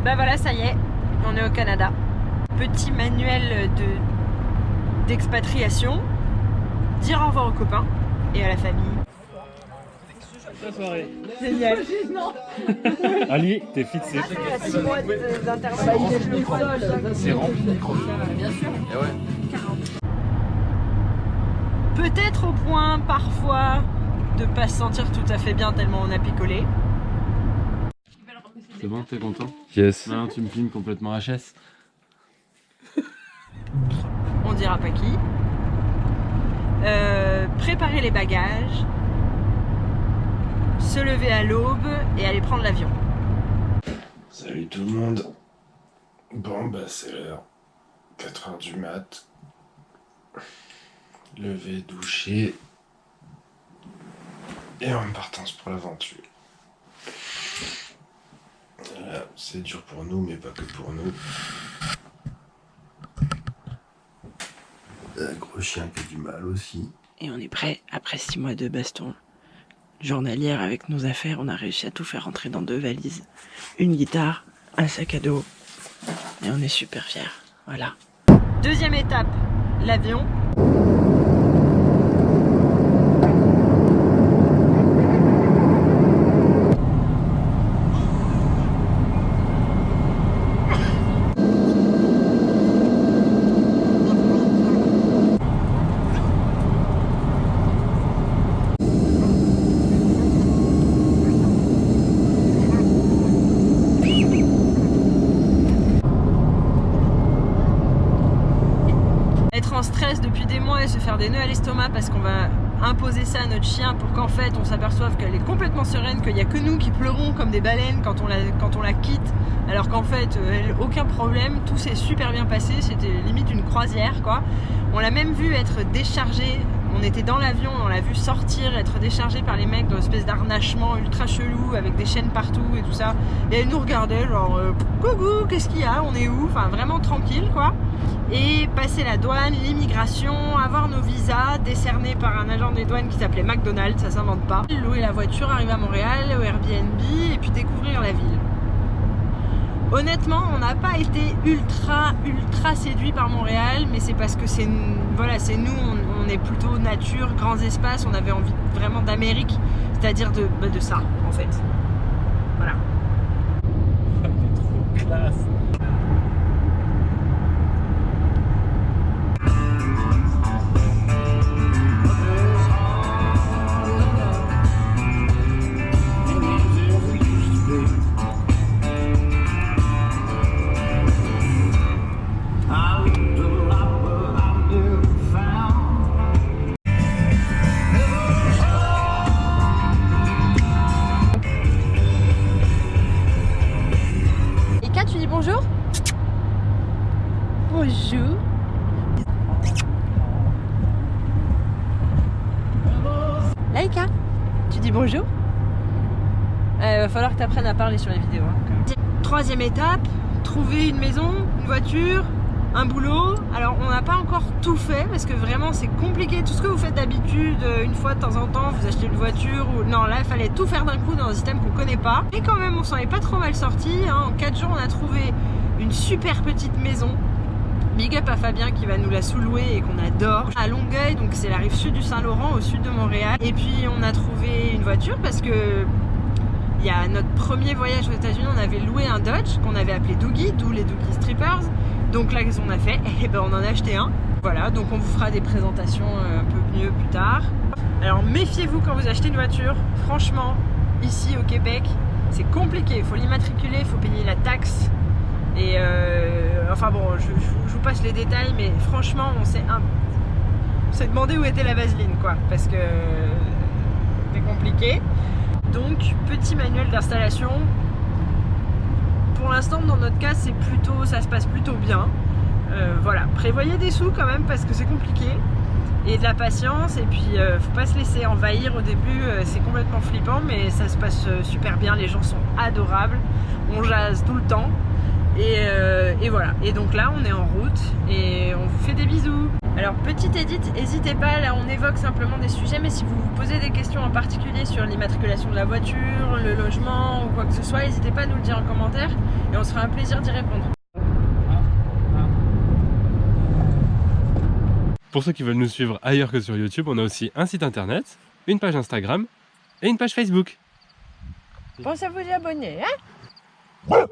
Bah voilà, ça y est, on est au Canada. Petit manuel d'expatriation. Dire au revoir aux copains et à la famille. Bonne soirée. Génial. Ali, t'es fixé. C'est rempli de micro. Bien sûr. Et ouais. Peut-être au point parfois de pas se sentir tout à fait bien tellement on a picolé. C'est bon, t'es content? Yes. Maintenant tu me filmes complètement HS. On dira pas qui. Préparer les bagages, se lever à l'aube et aller prendre l'avion. Salut tout le monde. Bon bah c'est l'heure. 4 h du mat. Lever, doucher. Et en partance pour l'aventure. Voilà, c'est dur pour nous mais pas que pour nous. Un gros chien qui a du mal aussi. Et on est prêt après 6 mois de baston journalière avec nos affaires. On a réussi à tout faire rentrer dans 2 valises, une guitare, un sac à dos. Et on est super fiers. Voilà. Deuxième étape, l'avion. Être en stress depuis des mois et se faire des nœuds à l'estomac parce qu'on va imposer ça à notre chien pour qu'en fait on s'aperçoive qu'elle est complètement sereine, qu'il n'y a que nous qui pleurons comme des baleines quand on la quitte, alors qu'en fait elle, aucun problème, tout s'est super bien passé, c'était limite une croisière quoi. On l'a même vu être déchargé, on était dans l'avion, on l'a vu sortir, être déchargé par les mecs dans une espèce d'harnachement ultra chelou avec des chaînes partout et tout ça, et elle nous regardait genre coucou, qu'est-ce qu'il y a, on est où, enfin vraiment tranquille quoi. Et passer la douane, l'immigration, avoir nos visas décernés par un agent des douanes qui s'appelait McDonald's, ça s'invente pas. Louer la voiture, arriver à Montréal, au Airbnb et puis découvrir la ville. Honnêtement, on n'a pas été ultra séduit par Montréal, mais c'est parce que c'est voilà, c'est nous, on est plutôt nature, grands espaces, on avait envie vraiment d'Amérique, c'est-à-dire de ça en fait. Voilà. Trop classe. Tu dis bonjour? Bonjour. Laïka, tu dis bonjour? Va falloir que tu apprennes à parler sur les vidéos. Hein. Troisième étape, trouver une maison, une voiture, un boulot. Alors on n'a pas encore tout fait parce que vraiment c'est compliqué. Tout ce que vous faites d'habitude, une fois de temps en temps, vous achetez une voiture ou... Non, là il fallait tout faire d'un coup dans un système qu'on connaît pas. Et quand même on s'en est pas trop mal sorti. Hein. En 4 jours on a trouvé une super petite maison. Big up à Fabien qui va nous la sous-louer et qu'on adore. À Longueuil, donc c'est la rive sud du Saint-Laurent, au sud de Montréal. Et puis on a trouvé une voiture parce que il y a notre premier voyage aux États-Unis, on avait loué un Dodge qu'on avait appelé Doogie, d'où les Doogie Strippers. Donc là, qu'est-ce qu'on a fait? Et ben on en a acheté un. Voilà, donc on vous fera des présentations un peu mieux plus tard. Alors méfiez-vous quand vous achetez une voiture. Franchement, ici au Québec, c'est compliqué. Il faut l'immatriculer, il faut payer la taxe. Et enfin bon, je vous passe les détails, mais franchement, on s'est demandé où était la vaseline, quoi, parce que c'est compliqué. Donc, petit manuel d'installation. Pour l'instant, dans notre cas, ça se passe plutôt bien. Voilà, prévoyez des sous quand même parce que c'est compliqué. Et de la patience, et puis faut pas se laisser envahir au début, c'est complètement flippant, mais ça se passe super bien, les gens sont adorables, on jase tout le temps. Et voilà. Et donc là, on est en route et on vous fait des bisous. Alors, petite édite, n'hésitez pas, là on évoque simplement des sujets, mais si vous vous posez des questions en particulier sur l'immatriculation de la voiture, le logement ou quoi que ce soit, n'hésitez pas à nous le dire en commentaire et on se fera un plaisir d'y répondre. Pour ceux qui veulent nous suivre ailleurs que sur YouTube, on a aussi un site internet, une page Instagram et une page Facebook. Pensez à vous y abonner, hein?